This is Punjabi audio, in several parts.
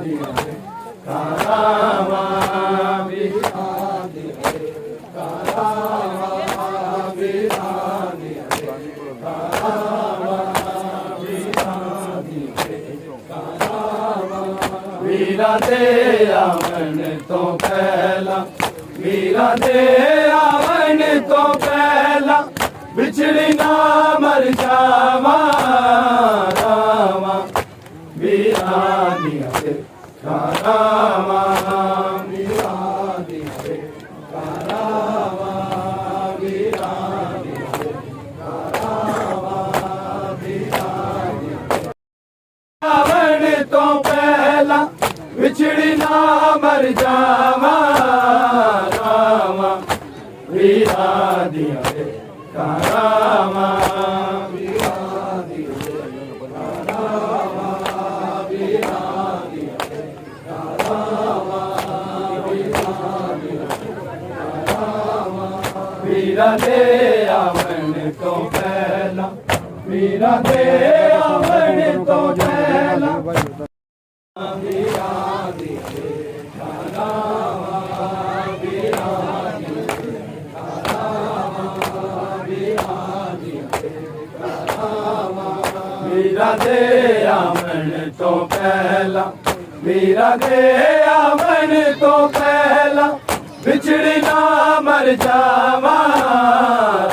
दिया कारावा वीरा दिया कारावा वीरा दिया कारावा वीरा दिया कारावा वीरा दे आवन तो पहला वीरा दे आवन तो पहला बिछड़ी ना मर जावा रामा वीरा दिया कारावा वीरा दिया कारावा वीरा दिया कारावा वीरा दिया आवन तो पहला बिछड़ी ना मर जावा रामा वीरा दिया कारावा वीरा दिया कारावा वीरा दिया कारावा वीरा दिया कारावा वीरा दे आवन तो पहला वीरा दे आवन तो पहला वीरा दिया कारावा वीरा दिया कारावा वीरा दिया कारावा वीरा दे आवन तो पहला वीरा दे आवन तो पहला बिछड़ी ना मर जावा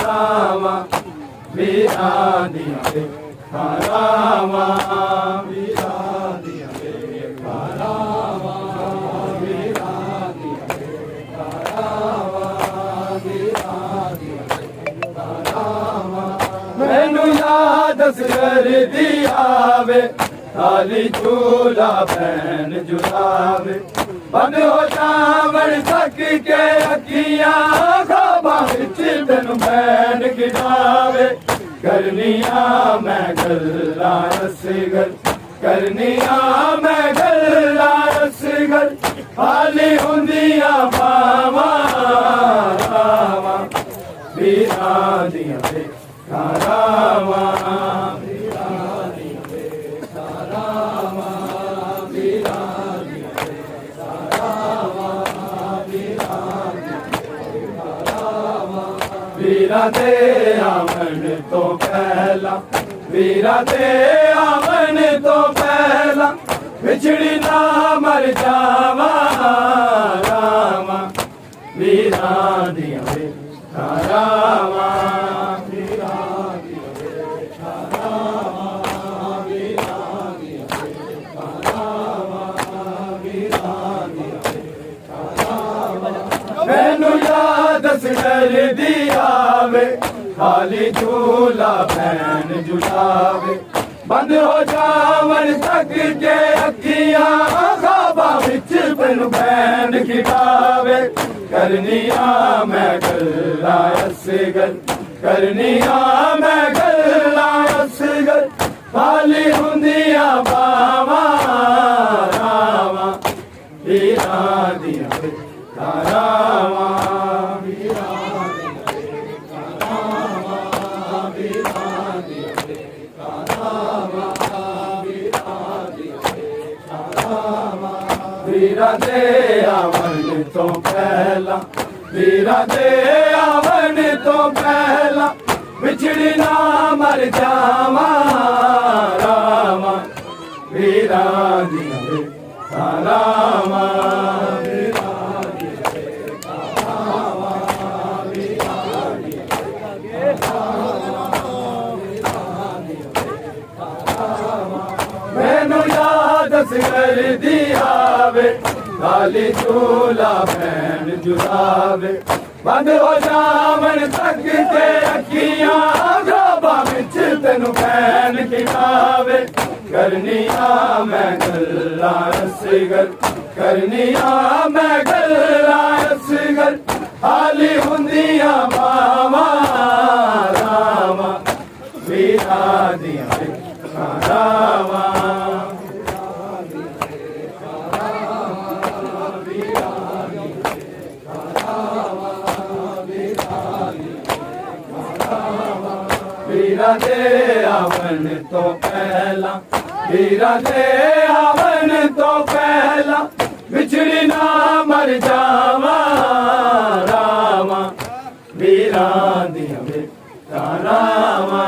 रामा वीरा दिया कारावा वीरा दिया कारावा वीरा दिया कारावा वीरा दिया कारावा मैनू याद असगर दी आवे खाली झूला भैन झुलावे बंद हो जावण सक के अखियां खाबा विच तैनू भैन खिडावे करनिया मैं गल्ला असगर करनिया मैं गल्ला असगर हाली हुंदियां पावा रावा वीरा दिया कारावा वीरा दिया कारावा वीरा दिया कारावा वीरा दिया कारावा वीरा दे आवन तो पहला वीरा दे आवन तो पहला बिछड़ी ना मर जावा रामा वीरा दिया कारावा वीरा दिया कारावा वीरा दिया कारावा वीरा दिया कारावा मैनू याद असगर दी आवे खाली झूला भैन झुलावे बंद हो जावन तक के अखियां खाबा विच तैनू भैन खिडावे करनिया मैं गल्ला असगर करनिया मैं गल्ला असगर खाली हुंदियां बावा रावा वीरा दिया कारावा वीरा वीरा दे आवन तो पहला वीरा दे आवन तो पहला बिछड़ी ना मर जावा रामा वीरा दिया कारावा वीरा दिया कारावा वीरा दिया कारावा मैनू याद असगर दी आवे खाली झूला भैन झुलावे बंद हो जावन तक के अखियां खाबा विच तैनू भैन खिडावे करनिया मैं गल्ला असगर करनिया मैं गल्ला असगर हाली हुंदियां बावा रामा वीरा दिया कारावा वीरा दे आवन तो पहला वीरा दे आवन तो पहला मर जावा रामा वीरां दियां वेखां रामा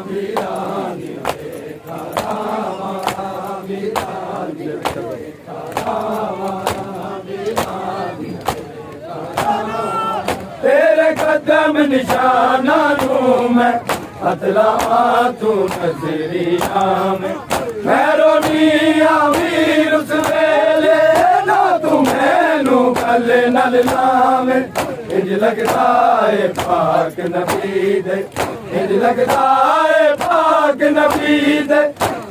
वीरां दियां वेखां रामा वीरां दियां वेखां रामा वीरां दियां वेखां रामा तेरे कदम निशाना नूं मैं हथ लावां तू नजरिया में मैरोनी वीर उस वेले ना तू मैनू गल नल लावे इंज लगदा है पाक नबी दे इंज लगदा है पाक नबी दे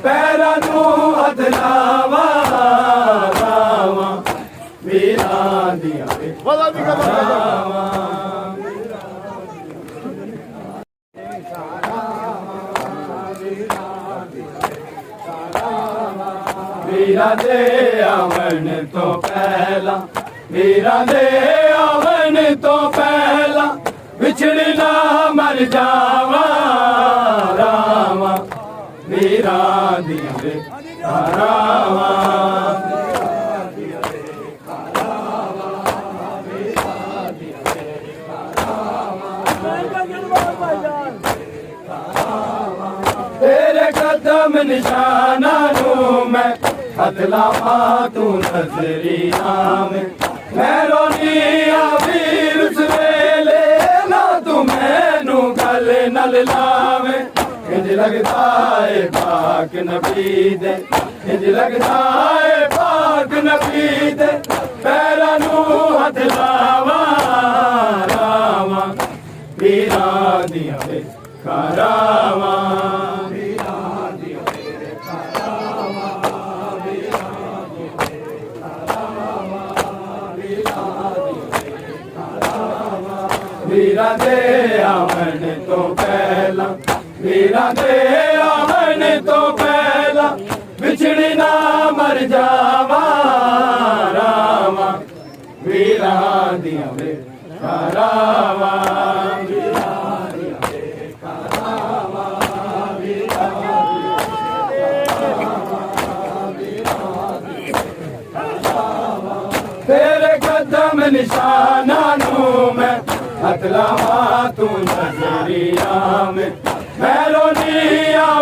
पैरां नू हथ लावा रावा वीरां दियां रावा वीरा दे आवन तो पहला वीरा दे आवन तो पहला बिछड़ी ना मर जावा रावा वीरा दियां वेखां रावा तेरे कदम निशाना नू मैं हथ लावां तू नजरिया में मैरोनी वीर उस वेले ना तू मैनू गल नल लावे इंज लगदा है पाक नबी दे इंज लगदा है पाक नबी दे पैरां नू हथ लावां रावां वीरां दियां वेखां रावां वीरा दे आवन तो पहला वीरा दे आवन तो पहला बिछड़ी ना मर जावा रावा वीरा दियां वेखां रावा वीरां दियां वेखां रावा वीरां तेरे कदम निशाना नू मैं हथ लावां तू नजरिया में मैरोनी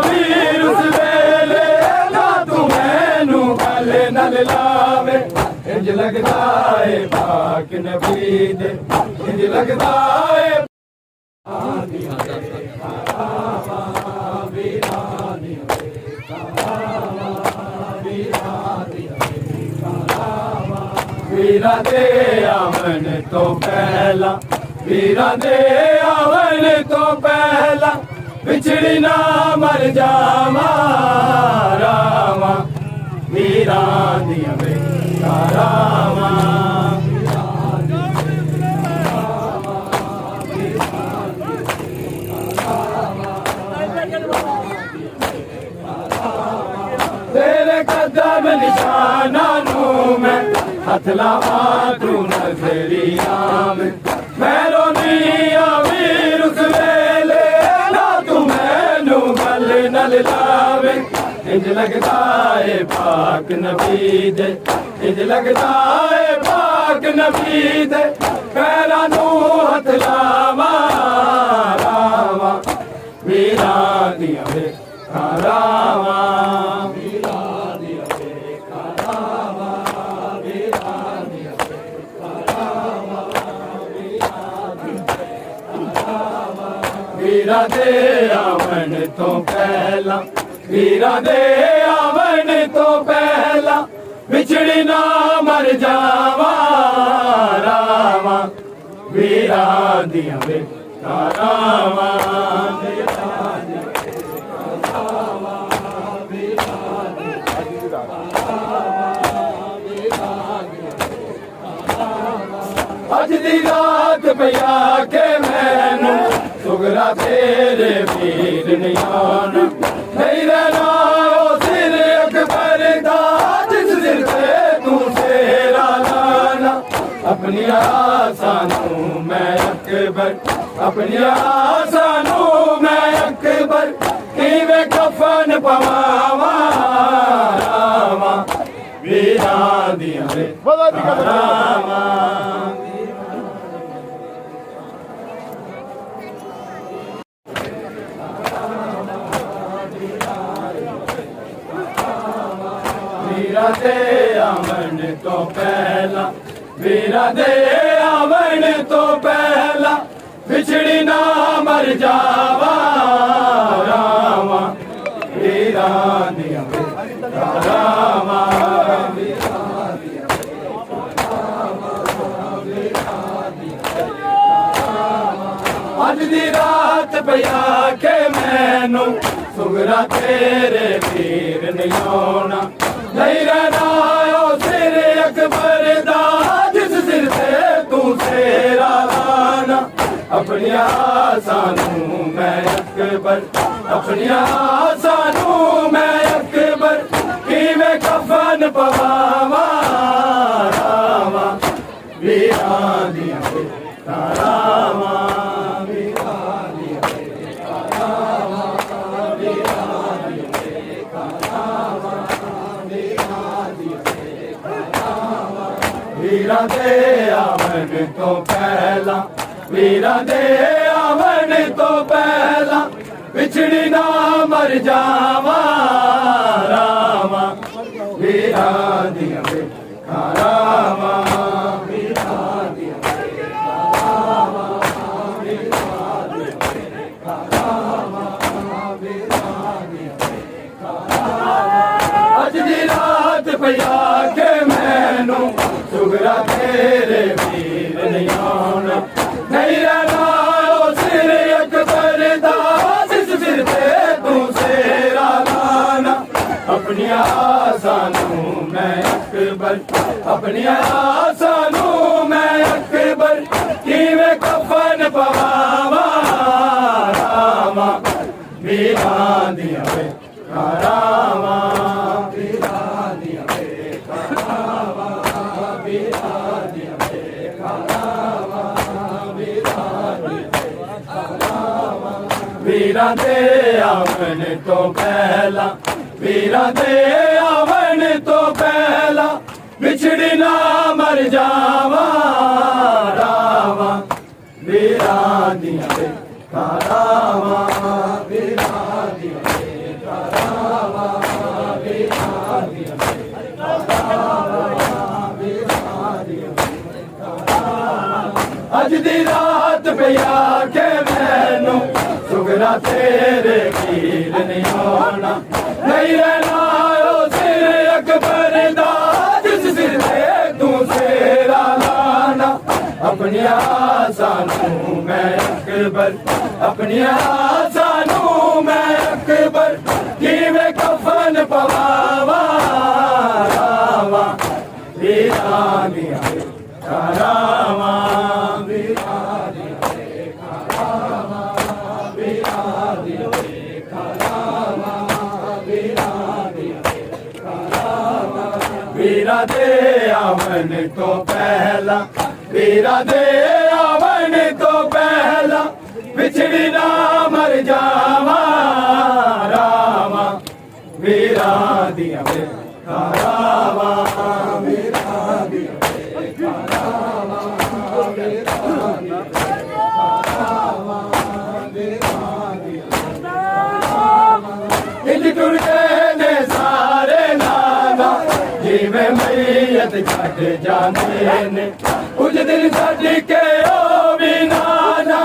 वीर उस वेले ना तू मैनू गल नल लावे इंज लगदा है पाक नबी दे इंज लगदा है वीरा दे आवन तो पहला वीरा दे आवन तो पहला बिछड़ी ना मर जावा रावा वीरां दियां वेखां रावा तेरे कदम निशाना नू मैं हथ लावां तू नजरिया में मैरोनी वीर उस वेले ना तू मैनू गल नल लावे इंज लगदा है पाक नबी दे इंज लगदा है पाक नबी दे पैरां नू हथ लावां रावा वीरां दियां वेखां रावा वीरा दे आवन तो पहला वीरा दे आवन तो पहला बिछड़ी ना मर जावा रावा वीरां दियां वेखां रावा अज दी रात पिया के मैनू सुगरा तेरे वीर नहीं आना नहीं रहना ओ सिर अकबर दा जिस सिर पे तू तेरा लाना अपनी आसानू मैं अकबर अपनी आसानू मैं अकबर किवें कफन पवावा रावा वीरां ਦੀਆਂ ਵੇ ਵਧਾ ਦੀ ਕਦਰ ਰਾਵਾਂ ਵੀਰਾਂ ਦੇ ਆਵਣ ਤੋਂ ਪਹਿਲਾਂ ਵੀਰਾਂ ਦੇ ਆਵਣ ਤੋਂ ਪਹਿਲਾਂ ਵਿਛੜੀ ਨਾ ਮਰ ਜਾਵਾ ਰਾਵਾਂ ਵੀਰਾਂ ਦੀਆਂ ਰਾਵਾਂ ਅੱਜ ਦੀ ਰਾਤ ਪਿਆ ਕੇ ਮੈਨੂੰ ਸੁਗਰਾ ਤੇਰੇ ਵੀਰ ਨਹੀਂ ਆਉਣਾ ਨਹੀਂ ਰਹਿਣਾ ਉਹ ਸਿਰ ਅਕਬਰ ਦਾ ਜਿਸ ਸਿਰ ਤੇ ਤੂੰ ਤੇਰਾ ਲਾਣਾ ਆਪਣੀਆਂ ਆਸਾਂ ਨੂੰ ਮੈਂ ਅਕਬਰ ਆਪਣੀਆਂ ਆਸਾਂ ਨੂੰ ਮੈਂ ਅਕਬਰ ਕਿਵੇਂ ਕਫਨ ਪਵਾਵਾਂ ਰਾਵਾਂ ਵੀਰਾਂ ਦੀਆਂ ਰਾਵਾਂ ਵੀਰਾਂ ਦੇ ਆਵਣ ਤੋਂ ਪਹਿਲਾਂ ਵੀਰਾਂ ਦੇ ਆਵਣ ਤੋਂ ਪਹਿਲਾਂ ਵਿਛੜੀ ਨਾ ਮਰ ਜਾਵਾਂ ਰਾਵਾਂ ਵੀਰਾਂ ਦੀਆਂ ਰਾਵਾਂ ਵੀਰਾਂ ਦੀਆਂ ਅੱਜ ਦੀ ਰਾਤ ਪਿਆ ਕੇ ਮੈਨੂੰ ਸੁਗਰਾ ਤੇਰੇ ਵੀਰ ਨਹੀਂ ਆਉਣਾ ਨਹੀਂ ਰਹਿਣਾ ਉਹ ਸਿਰ ਅਕਬਰ ਦਾ ਜਿਸ ਸਿਰ ਤੇ ਤੂੰ ਸੇਰਾ ਲਾਣਾ ਆਪਣੀਆਂ ਆਸਾਂ ਨੂੰ ਮੈਂ ਅਕਬਰ ਆਪਣੀਆਂ ਆਸਾਂ ਨੂੰ ਮੈਂ ਅਕਬਰ ਕਿਵੇਂ ਕਫਨ ਪਵਾਵਾਂ ਰਾਵਾਂ ਵੀਰਾਂ ਦੀਆਂ ਵੇ ਰਾਵਾਂ ਵੀਰਾਂ ਦੀਆਂ ਵੇ ਰਾਵਾਂ ਵੀਰਾਂ ਦੀਆਂ ਵੇ ਰਾਵਾਂ ਵੀਰਾਂ ਦੀਆਂ ਰਾਵਾਂ ਵੀਰਾਂ ਦੇ ਆਵਣ ਤੋਂ ਪਹਿਲਾਂ ਵੀਰਾਂ ਦੇ ਆਵਣ ਤੋਂ ਪਹਿਲਾਂ ਵਿਛੜੀ ਨਾ ਮਰ ਜਾਵਾਂ ਰਾਵਾਂ ਵੀਰਾਂ ਦੀਆਂ ਵੇ ਰਾਵਾਂ ਵੀਰਾਂ ਦੀਆਂ ਵੇ ਰਾਵਾਂ ਵੀਰਾਂ ਦੀਆਂ ਵੇ ਰਾਵਾਂ ਵੀਰਾਂ ਦੀਆਂ ਅੱਜ ਦੀ ਰਾਤ ਪਿਆ ਕੇ ਮੈਨੂੰ ਸੁਗਰਾ ਤੇਰੇ ਵੀਰ ਨਹੀਂ ਆਉਣਾ ਨਹੀਂ ਰਹਿਣਾ ਉਹ ਸਿਰ ਅਕਬਰ ਦਾ ਜਿਸ ਸਿਰ ਤੇ ਤੂੰ ਸੇਰਾ ਲਾਣਾ ਆਪਣੀਆਂ ਆਸਾਂ ਨੂੰ ਮੈਂ ਅਕਬਰ ਆਪਣੀਆਂ ਆਸਾਂ ਨੂੰ ਮੈਂ ਅਕਬਰ ਕਿਵੇਂ ਕਫਨ ਪਵਾਵਾਂ ਰਾਵਾਂ ਵੀਰਾਂ ਦੀਆਂ ਰਾਵਾਂ ਵੀਰਾਂ ਦੀਆਂ ਰਾਵਾਂ ਵੀਰਾਂ ਦੀਆਂ ਰਾਵਾਂ ਵੀਰਾਂ ਦੀਆਂ ਵੀਰਾਂ ਦੇ ਆਵਣ ਤੋਂ ਪਹਿਲਾਂ ਵੀਰਾਂ ਦੇ ਆਵਣ ਤੋਂ ਪਹਿਲਾਂ ਵਿਛੜੀ ਨਾ ਮਰ ਜਾਵਾਂ ਰਾਵਾਂ ਵੀਰਾਂ ਦੀਆਂ ਰਾਵਾਂ ਵੀਰਾਂ ਦੀਆਂ ਰਾਵਾਂ ਵੀਰਾਂ ਦੀਆਂ ਰਾਵਾਂ ਵੀਰਾਂ ਦੀਆਂ ਇੰਜ ਟੁਰਦੇ ਨੇ ਸਾਰੇ ਨਾਨਾ ਜਿਵੇਂ ਮਈਅਤ ਛੱਡ ਜਾਂਦੇ ਨੇ ਕੁਝ ਦਿਨ ਛੱਡ ਕੇ ਉਹ ਵੀ ਨਾਨਾ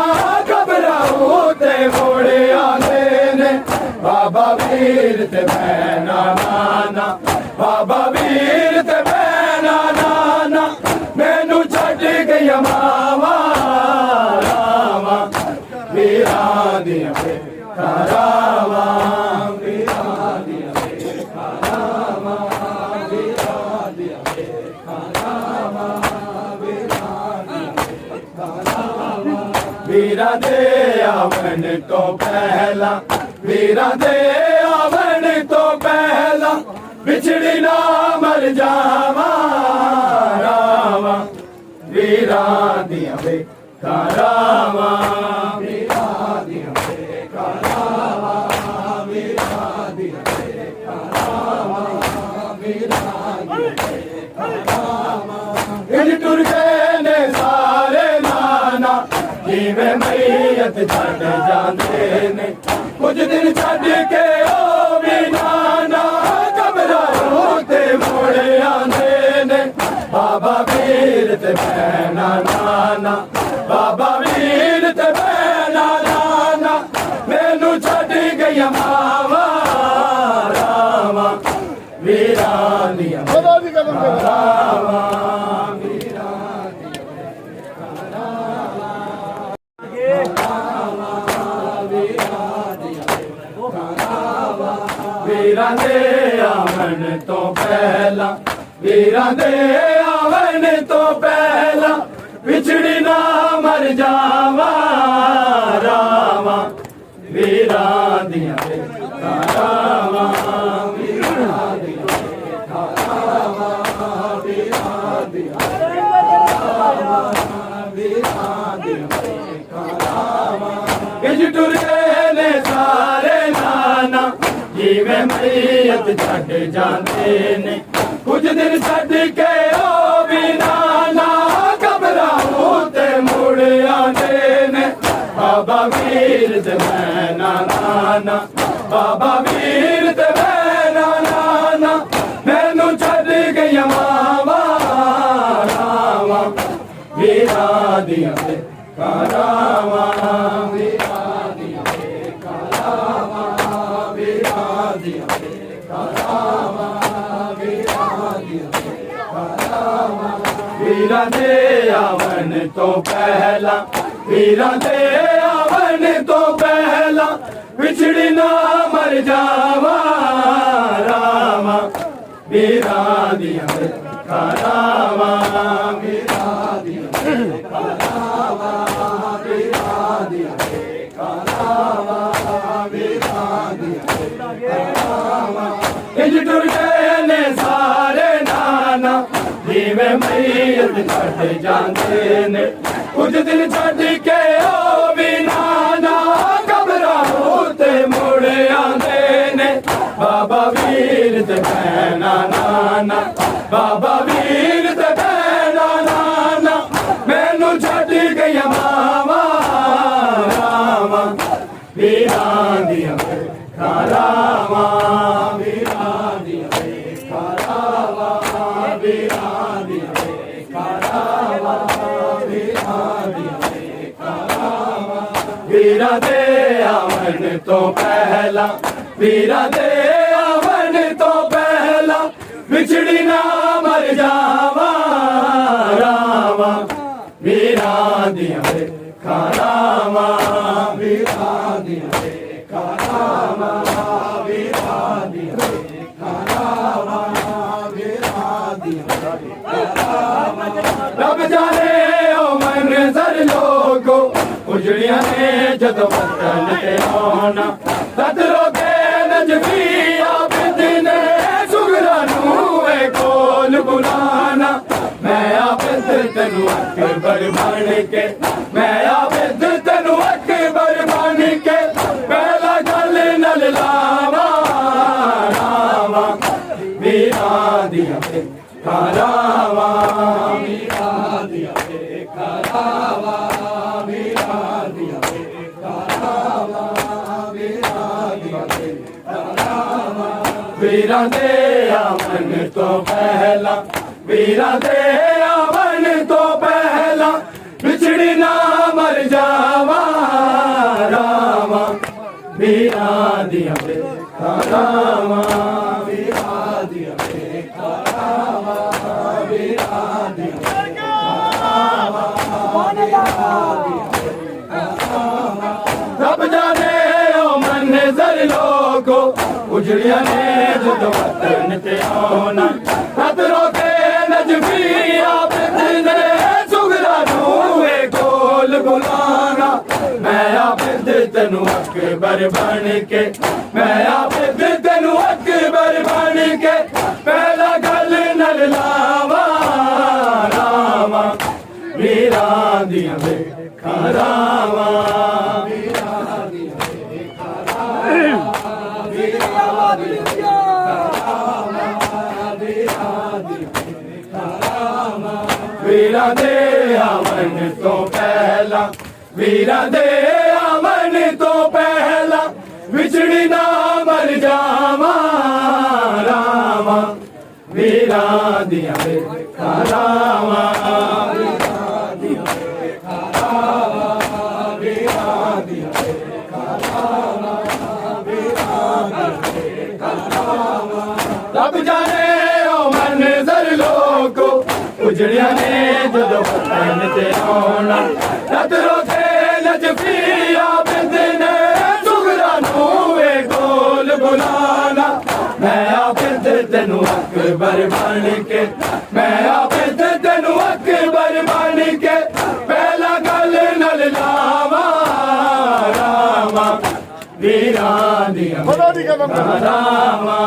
ਘਬਰਾਉ ਤੇ ਮੁੜ ਆਉਂਦੇ ਨੇ ਬਾਬਾ ਵੀਰ ਤੇ ਭੈਣਾ ਨਾਨਾ ਬਾਬਾ ਵੀਰ ਤੇ ਭੈਣਾ ਨਾਨਾ ਮੈਨੂੰ ਛੱਡ ਗਈਆਂ ਮਾਵਾਂ ਰਾਵਾਂ ਵੀਰਾਂ ਦੀਆਂ ਰਾਵਾਂ ਵੀਰਾਂ ਦੀਆਂ ਰਾਵਾਂ ਵੀਰਾਂ ਦੀਆਂ ਰਾਵਾਂ ਵੀਰਾਂ ਦੀਆਂ ਵੀਰਾਂ ਦੇ ਆਵਣ ਤੋਂ ਪਹਿਲਾਂ ਵੀਰਾਂ ਦੇ ਆਵਣ ਤੋਂ ਪਹਿਲਾਂ ਵਿਛੜੀ ਨਾ ਮਰ ਜਾਵਾਂ ਰਾਵਾਂ ਵੀਰਾਂ ਦੀਆਂ ਵੇ ਰਾਵਾਂ ਵੀਰਾਂ ਦੀਆਂ ਵੇ ਰਾਵਾਂ ਵੀਰਾਂ ਦੀਆਂ ਵੇ ਰਾਵਾਂ ਵੀਰਾਂ ਦੀਆਂ बाबा वीर ते भैना नाना बाबा वीर ते भैना नाना मैनू छड्ड गईयां मावां रावां वीरां दियां रावां वीरां दे आवन तो पहला वीरां दे आवन तो पहला विछड़ी ना मर जावा रावां वीरां दियां रावां वीरां दियां रावां वीरां दियां वीरां दियां रावां किज टुर गए ने सारे नाना जिवें मैयत छड्ड जांदे ने कुछ दिन छड्ड के ओ भी नाना घबराओ ते मुड़ आंदे ने बाबा वीर ते भैना नाना बाबा वीर ते भैना नाना मैनू छड्ड गईयां मावां रावां वीरां दियां रावां वीरां दियां रावां वीरां दियां रावां वीरां दियां रावां वीरां दे आवन तो पहला वीरां दे आवन तो पहला विछड़ी ना मर जावा रावां वीरां दियां रावां वीरां दियां रावां वीरां दियां रावां वीरां दियां रावां किज टुर गए ने सारे नाना जिवें मैयत छड्ड जांदे ने कुछ दिन छड्ड के ओ भी नाना घबराओ ते मुड़ आंदे ने बाबा वीर ते भैना नाना बाबा वीर ते भैना नाना मैनू छड्ड गईयां मावां रावां वीरां दियां रावां वीरां दियां रावां वीरां दियां रावां वीरां दियां रावां वीरां दे आवन तो पहला वीरां दे आवन तो पहला विछड़ी ना मर जावा रावां वीरां दियां रावां वीरां दियां रावां वीरां दियां रावां वीरां दियां रब जाने ओ मंज़र लोगो उजड़ियां ने जदों वतन ते आना तद रोके नजफी आबिद ने सुगरा नू कोल बुलाना मैं आबिद तेनू अकबर बन के मैं आबिद तेनू अकबर बन के पहला गल नल लावा रावां वीरां दियां रावां वीरां दियां रावां वीरां दियां रावां वीरां दियां रावां वीरां दे आवन तो पहला वीरां दे आवन तो पहला विछड़ी ना मर जावा रावां वीरां दियां रावां वीरां दियां रावां वीरां दियां रब जाने ओ मंज़र लोगो उजड़ियां ने जदों वतन ते आना तद रोके नजफी आबिद ने सुगरा नू कोल बुलाना मैं आबिद तेनू अकबर बन के मैं आबिद तेनू अकबर बन के पहला गल नल लावा रावां वीरां दियां रावां वीरां दियां रावां वीरां दियां रावां वीरां दियां रावां वीरां दे आवन तो पहला वीरां दे आवन तो पहला विछड़ी ना मर जावा रावां ਵੀਰਾਂ ਦੀਆਂ ਵੇਖਾਂ ਲਾਵਾਂ ਵੀਰਾਂ ਦੀਆਂ ਵੇਖਾਂ ਲਾਵਾਂ ਵੀਰਾਂ ਦੀਆਂ ਵੇਖਾਂ ਲਾਵਾਂ ਵੀਰਾਂ ਦੀਆਂ ਵੇਖਾਂ ਲਾਵਾਂ ਰੱਬ ਜਾਣੇ ਉਹ ਮੰਜ਼ਰ ਲੋਕੋ ਉਜੜਿਆਂ ਨੇ ਜਦੋਂ ਵਤਨ ਤੇ ਆਉਣਾ ਨਜ਼ਰੋਂ ਤੇ ਲਜਫੀਆ ਬਿੰਦੇ ਨੇ ਸੁਗਰਾ ਨੂੰ ਵੇ ਗੋਲ ਬੁਲਾਣਾ ਮੈਂ ਆਪੇ ਤੈਨੂੰ ਅਕਬਰ ਬਣ ਕੇ ਮੈਂ ਆਪੇ ਤੈਨੂੰ ਅਕਬਰ ਬਣ ਕੇ ਪਹਿਲਾ ਗੱਲ ਨਾਲ ਲਾਵਾਂ ਰਾਵਾਂ ਵੀਰਾਂ ਦੀਆਂ ਰਾਵਾਂ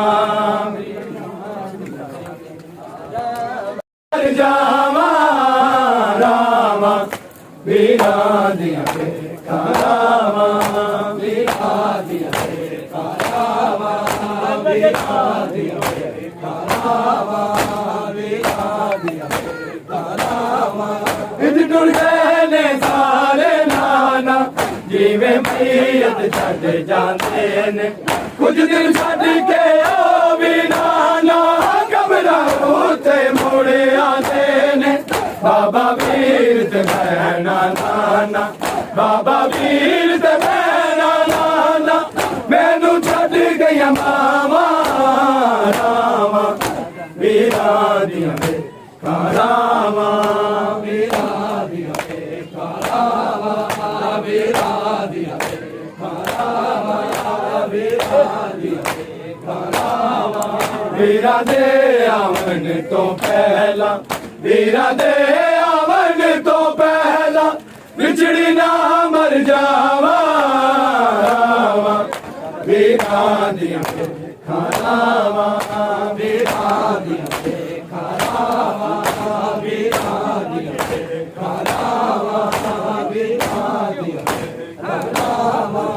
ਜਾਵਾਂ ਰਾਵਾਂ ਵੀਰਾਂ ਦੀਆਂ ਵੇਖਾਂ ਲਾਵਾਂ ਵੀਰਾਂ ਦੀਆਂ ਵੇਖਾਂ ਲਾਵਾਂ ਵੀਰਾਂ ਦੀਆਂ ਵੇਖਾਂ ਲਾਵਾਂ ਵੀਰਾਂ ਦੀਆਂ ਵੇਖਾਂ ਲਾਵਾਂ ਇੰਜ ਟੁਰ ਗਏ ਨੇ ਸਾਰੇ ਨਾਨਾ ਜਿਵੇਂ ਮਈਤ ਛੱਡ ਜਾਂਦੇ ਨੇ ਕੁਝ ਦਿਨ ਛੱਡ ਕੇ ਉਹ ਵੀ ਨਾਨਾ ਕਬਰਾਂ ਉੱਤੇ ਮੁੜ ਆਉਂਦੇ ਨੇ ਬਾਬਾ ਵੀਰ ਤੇ ਭੈਣਾ ਨਾਨਾ ਬਾਬਾ ਵੀਰ ਤੇ ਭੈਣਾ ਨਾਨਾ ਮੈਨੂੰ ਛੱਡ ਗਈਆਂ ਮਾਵਾਂ ਰਾਵਾਂ ਵੀਰਾਂ ਦੀਆਂ ਵੇਖਾਂ ਲਾਵਾਂ ਵੀਰਾਂ ਦੀਆਂ ਵੇਖਾਂ ਲਾਵਾਂ ਵੀਰਾਂ ਦੀਆਂ ਵੇਖਾਂ ਲਾਵਾਂ ਵੀਰਾਂ ਦੀਆਂ ਵੇਖਾਂ ਲਾਵਾਂ ਵੀਰਾਂ ਦੇ ਆਵਣ ਤੋਂ ਪਹਿਲਾਂ ਵੀਰਾਂ ਦੇ ਆਵਣ ਤੋਂ ਪਹਿਲਾਂ ਵਿਛੜੀ ਨਾ ਮਰ ਜਾਵਾਂ ਰਾਵਾਂ ਵੀਰਾਂ ਦੀਆਂ ਵੇਖਾਂ ਲਾਵਾਂ ਵੀਰਾਂ ਦੀਆਂ ਵੇਖਾਂ ਲਾਵਾਂ ਵੀਰਾਂ ਦੀਆਂ ਵੇਖਾਂ ਲਾਵਾਂ ਵੀਰਾਂ ਦੀਆਂ ਵੇਖਾਂ ਲਾਵਾਂ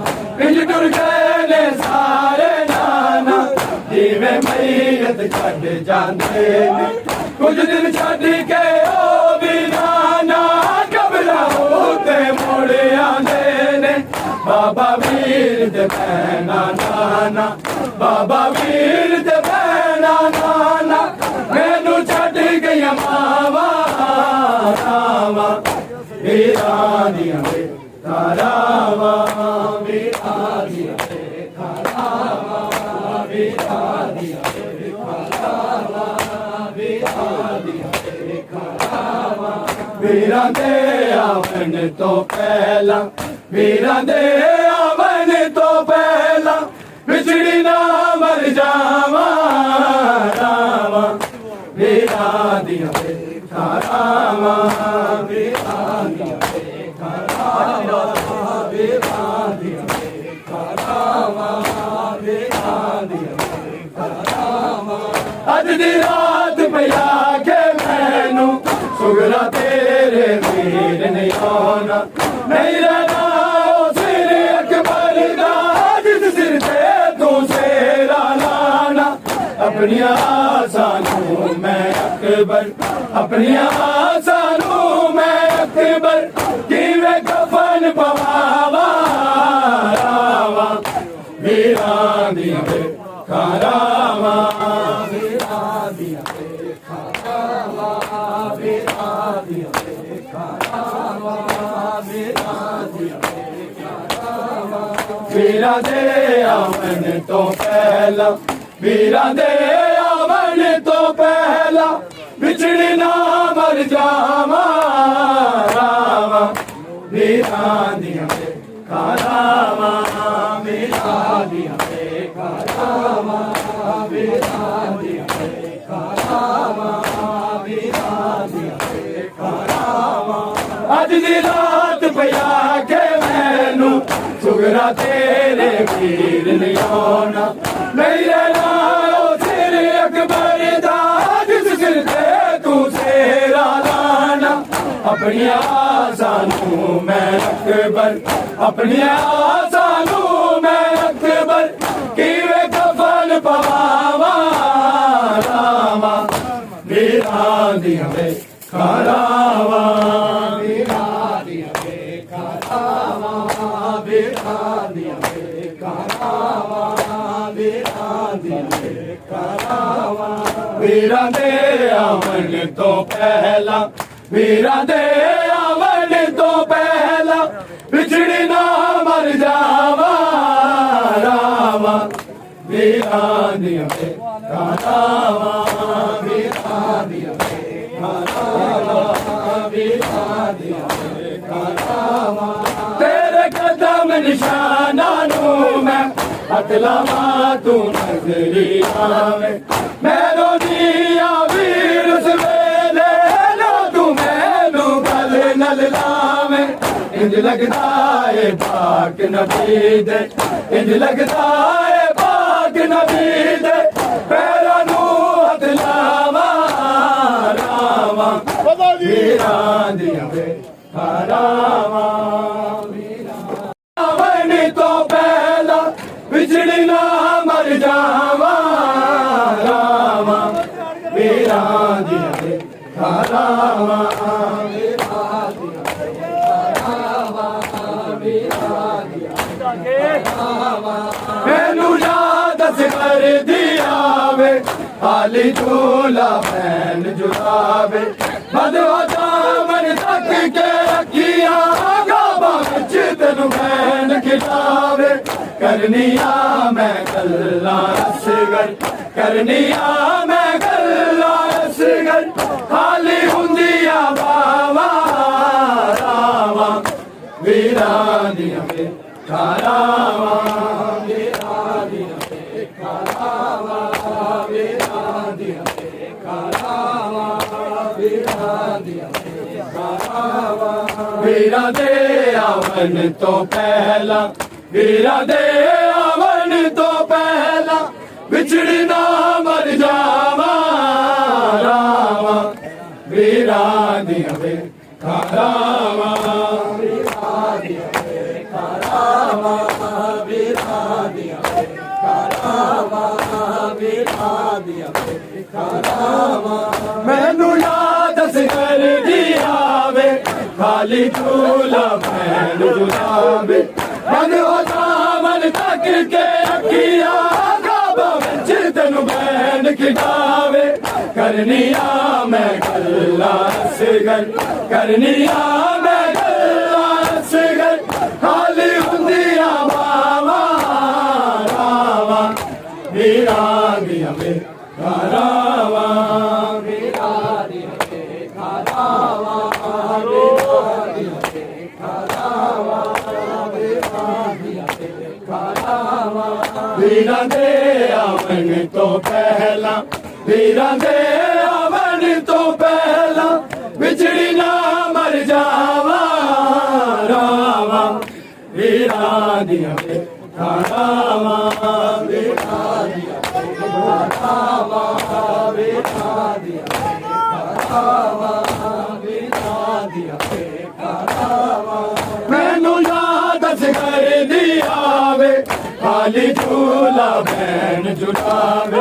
ਇੰਜ ਟੁਰ ਗਏ ਨੇ ਸਾਰੇ ਨਾਨਾ ਜਿਵੇਂ ਮਈਤ ਛੱਡ ਜਾਂਦੇ ਨੇ ਕੁਝ ਦਿਨ ਛੱਡ ਕੇ ਉਹ ਵੀ ਨਾਨਾ ਕਬਰਾਂ ਉੱਤੇ ਮੁੜ ਆਉਂਦੇ ਨੇ ਬਾਬਾ ਵੀਰ ਤੇ ਭੈਣਾ ਨਾਨਾ ਬਾਬਾ ਵੀਰ ਤੇ ਭੈਣਾ ਨਾਨਾ ਮੈਨੂੰ ਛੱਡ ਗਈਆਂ ਮਾਵਾਂ ਰਾਵਾਂ ਵੀਰਾਂ ਦੀਆਂ ਵੇਖਾਂ ਲਾਵਾਂ ਵੀਰਾਂ ਦੀਆਂ ਵੇਖਾਂ ਲਾਵਾਂ ਵੀਰਾਂ ਦੀਆਂ ਵੇਖਾਂ ਲਾਵਾਂ ਵੀਰਾਂ ਦੀਆਂ ਵੇਖਾਂ ਲਾਵਾਂ ਵੀਰਾਂ ਦੇ ਆਵਣ ਤੋਂ ਪਹਿਲਾਂ ਵੀਰਾਂ ਦੇ ਆਵਣ ਤੋਂ ਪਹਿਲਾਂ ਵਿਛੜੀ ਨਾ ਮਰ ਜਾਵਾਂ ਰਾਵਾਂ ਵੀਰਾਂ ਦੀਆਂ ਵੇਖਾਂ ਲਾਵਾਂ ਵੀਰਾਂ ਦੀਆਂ ਵੇਖਾਂ ਲਾਵਾਂ ਵੀਰਾਂ ਦੀਆਂ ਵੇਖਾਂ ਲਾਵਾਂ ਵੀਰਾਂ ਦੀਆਂ ਵੇਖਾਂ ਲਾਵਾਂ ਅੱਜ ਦੀ ਰਾਤ ਪਿਆ ਕੇ ਮੈਨੂੰ ਸੁਗਰਾ ਤੇਰੇ ਵੀਰ ਨਹੀਂ ਆਉਣਾ ਨਹੀਂ ਰਹਿਣਾ ਉਹ ਸਿਰ ਅਕਬਰ ਦਾ ਜਿਸ ਸਿਰ ਤੇ ਤੂੰ ਸੇਰਾ ਲਾਣਾ ਆਪਣੀਆਂ ਆਸਾਂ ਨੂੰ ਮੈਂ ਅਕਬਰ ਆਪਣੀਆਂ ਆਸਾਂ ਨੂੰ ਮੈਂ ਅਕਬਰ ਕਿਵੇਂ ਕਫਨ ਪਵਾਵਾਂ ਰਾਵਾਂ ਵੀਰਾਂ ਦੀਆਂ ਵੇਖਾਂ ਲਾਵਾਂ ਵੀਰਾਂ ਦੀਆਂ ਵੇਖਾਂ ਲਾਵਾਂ ਵੀਰਾਂ ਦੀਆਂ ਵੇਖਾਂ ਲਾਵਾਂ ਵੀਰਾਂ ਦੀਆਂ ਵੇਖਾਂ ਲਾਵਾਂ ਵੀਰਾਂ ਦੇ ਆਵਣ ਤੋਂ ਪਹਿਲਾਂ ਵੀਰਾਂ ਦੇ ਆਵਣ ਤੋਂ ਪਹਿਲਾਂ ਵਿਛੜੀ ਨਾ ਮਰ ਜਾਵਾਂ ਰਾਵਾਂ ਵੀਰਾਂ ਦੀਆਂ ਵੇਖਾਂ ਲਾਵਾਂ ਵੀਰਾਂ ਦੀਆਂ ਵੇਖਾਂ ਲਾਵਾਂ ਵੀਰਾਂ ਦੀਆਂ ਵੇਖਾਂ ਲਾਵਾਂ ਵੀਰਾਂ ਦੀਆਂ ਵੇਖਾਂ ਲਾਵਾਂ ਅੱਜ ਦੀ ਰਾਤ ਪਿਆ ਕੇ ਮੈਨੂੰ ਸੁਗਰਾ ਤੇਰੇ ਵੀਰ ਨਹੀਂ ਆਉਣਾ ਨਹੀਂ ਰਹਿਣਾ ਉਹ ਸਿਰ ਅਕਬਰ ਦਾ ਜਿਸ ਸਿਰ ਤੇ ਤੂੰ ਸੇਰਾ ਲਾਣਾ ਆਪਣੀਆਂ ਆਸਾਂ ਨੂੰ ਮੈਂ ਅਕਬਰ ਆਪਣੀਆਂ ਆਸਾਂ ਨੂੰ ਮੈਂ ਅਕਬਰ ਕਿਵੇਂ ਕਫਨ ਪਵਾਵਾਂ ਰਾਵਾਂ ਵੀਰਾਂ ਦੀਆਂ ਵੇਖਾਂ ਲਾਵਾਂ ਵੀਰਾਂ ਦੀਆਂ ਵੇਖਾਂ ਲਾਵਾਂ ਵੀਰਾਂ ਦੀਆਂ ਵੇਖਾਂ ਲਾਵਾਂ ਵੀਰਾਂ ਦੀਆਂ ਵੇਖਾਂ ਲਾਵਾਂ ਵੀਰਾਂ ਦੇ ਆਵਣ ਤੋਂ ਪਹਿਲਾਂ ਵੀਰਾਂ ਦੇ ਆਵਣ ਤੋਂ ਪਹਿਲਾਂ ਵਿਛੜੀ ਨਾ ਮਰ ਜਾਵਾਂ ਰਾਵਾਂ ਵੀਰਾਂ ਦੀਆਂ ਕਾਰਾਵਾਂ ਵੀਰਾਂ ਦੀਆਂ ਕਾਰਾਵਾਂ ਵੀਰਾਂ ਦੀਆਂ ਕਾਰਾਵਾਂ ਤੇਰੇ ਕਦਮ ਨਿਸ਼ਾਨਾਂ ਨੂੰ ਮੈਂ ਹੱਥ ਲਾਵਾਂ ਤੂੰ ਨਜ਼ਰੀ ਆਵੇਂ ਮੈਨੋ ਦੀਆਂ ਵੀਰ ਉਸ ਵੇਲੇ ਨਾ ਤੂੰ ਮੈਨੂੰ ਗਲ ਨਾਲ ਲਾਵੇਂ ਇੰਜ ਲੱਗਦਾ ਏ ਪਾਕ ਨਬੀ ਦੇ ਇੰਜ ਲੱਗਦਾ ਏ ਪਾਕ ਨਬੀ ਦੇ ਪੈਰਾਂ ਨੂੰ ਹੱਥ ਲਾਵਾਂ ਰਾਵਾਂ ਵੀਰਾਂ ਦੀਆਂ ਕਾਰਾਵਾਂ ਆਵਣ ਤੋਂ ਪਹਿਲਾਂ ਵਿਛੜੀ ਨਾ ਮਰ ਜਾਵਾਂ ਰਾਵਾਂ ਵੀਰਾਂ ਦੀਆਂ ਕਾਰਾਵਾਂ ਵੀਰਾਂ ਦੀਆਂ ਕਾਰਾਵਾਂ ਵੀਰਾਂ ਦੀਆਂ ਕਾਰਾਵਾਂ ਮੈਨੂੰ ਯਾਦ ਕਰਦੀ ਆਵੇ ਹਾਲੀ ਝੂਲਾ ਭੈਣ ਜੁਲਾਵੇ ਬਦਵਾ ਦਾਮਨ ਤੱਕ ਕੇ ਅੱਖੀਆਂ ਗਾਵਾਂ ਵਿੱਚ ਤੈਨੂੰ ਭੈਣ ਖਿਲਾਵੇ ਕਰਨੀਆਂ ਮੈਂ ਗੱਲਾਂ ਰਸਗਰ ਕਰਨੀਆਂ ਮੈਂ ਗੱਲਾਂ ਰਸਗਰ ਹਾਲੀ ਹੁੰਦੀਆਂ ਬਾਵਾਂ ਰਾਵਾਂ ਵੀਰਾਂ ਦੀਆਂ ਕਾਰਾਵਾਂ ਵੀਰਾਂ ਦੀਆਂ ਕਾਰਾਵਾਂ ਵੀਰਾਂ ਦੀਆਂ ਕਾਰਾਵਾਂ ਵੀਰਾਂ ਦੀਆਂ ਕਾਰਾਵਾਂ ਵੀਰਾਂ ਦੇ ਆਵਣ ਤੋਂ ਪਹਿਲਾਂ ਵੀਰਾਂ ਦੇ ਆਵਣ ਤੋਂ ਪਹਿਲਾਂ ਵਿਛੜੀ ਨਾ ਮਰ ਜਾਵਾਂ ਰਾਵਾਂ ਵੀਰਾਂ ਦੀਆਂ ਕਾਰਾਵਾਂ ਵੀਰਾਂ ਦੀਆਂ ਕਾਰਾਵਾਂ ਵੀਰਾਂ ਦੀਆਂ ਕਾਰਾਵਾਂ ਵੀਰਾਂ ਦੀਆਂ ਕਾਰਾਵਾਂ ਮੈਨੂੰ ਯਾਦ ਕਰਦੀ ਆਵੇ ਖਾਲੀ ਝੂਲਾ ਭੈਣ ਜੁਲਾਵੇ ਮਨ ਹੋ ਦਾਮਨ ਤੱਕ ਕੇ ਅੱਖੀਆਂ ਗਾਵਾਂ ਵਿੱਚ ਤੈਨੂੰ ਭੈਣ ਖਿਡਾਵੇ ਕਰਨੀਆਂ ਮੈਂ ਗੱਲਾਂ ਰਸਗਰ ਕਰਨੀਆਂ ਮੈਂ ਗੱਲਾਂ ਰਸਗਰ ਖਾਲੀ ਹੁੰਦੀਆਂ ਬਾਵਾਂ ਰਾਵਾਂ ਵੀਰਾਂ ਦੀਆਂ ਕਾਰਾਵਾਂ ਵੀਰਾਂ ਦੀਆਂ ਕਾਰਾਵਾਂ ਵੀਰਾਂ ਦੀਆਂ ਕਾਰਾਵਾਂ ਵੀਰਾਂ ਦੀਆਂ ਕਾਰਾਵਾਂ ਵੀਰਾਂ ਦੇ ਆਵਣ ਤੋਂ ਪਹਿਲਾਂ ਵੀਰਾਂ ਦੇ ਆਵਣ ਤੋਂ ਪਹਿਲਾਂ ਵਿਛੜੀ ਨਾ ਮਰ ਜਾਵਾਂ ਰਾਵਾਂ ਵੀਰਾਂ ਦੀਆਂ ਕਾਰਾਵਾਂ ਵੀਰਾਂ ਦੀਆਂ ਕਾਰਾਵਾਂ ਵੀਰਾਂ ਦੀਆਂ ਕਾਰਾਵਾਂ ਵੀਰਾਂ ਦੀਆਂ ਕਾਰਾਵਾਂ ਮੈਨੂੰ ਯਾਦ ਕਰਦੀ ਆਵੇ ਖਾਲੀ ਝੂਲਾ ਭੈਣ ਜੁਲਾਵੇ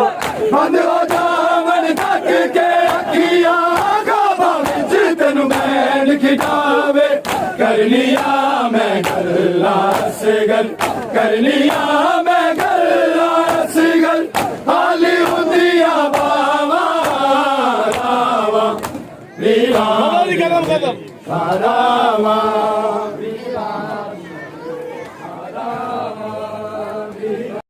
ਬੰਦ ਹੋ ਜਾਵਣ ਤੱਕ ਕੇ ਅੱਖੀਆਂ ਗਾਵਾਂ ਵਿੱਚ ਤੈਨੂੰ ਭੈਣ ਖਿਡਾਵੇ ਕਰਨੀਆਂ ਮੈਂ ਗੱਲਾਂ ਰਸਗਰ ਕਰਨੀਆਂ ਮੈਂ ਗੱਲਾਂ ਰਸਗਰ ਹਾਲੀ ਹੁੰਦੀਆਂ ਬਾਵਾਂ ਰਾਵਾਂ ਵੀਰਾਂ ਕਾਰਾਵਾਂ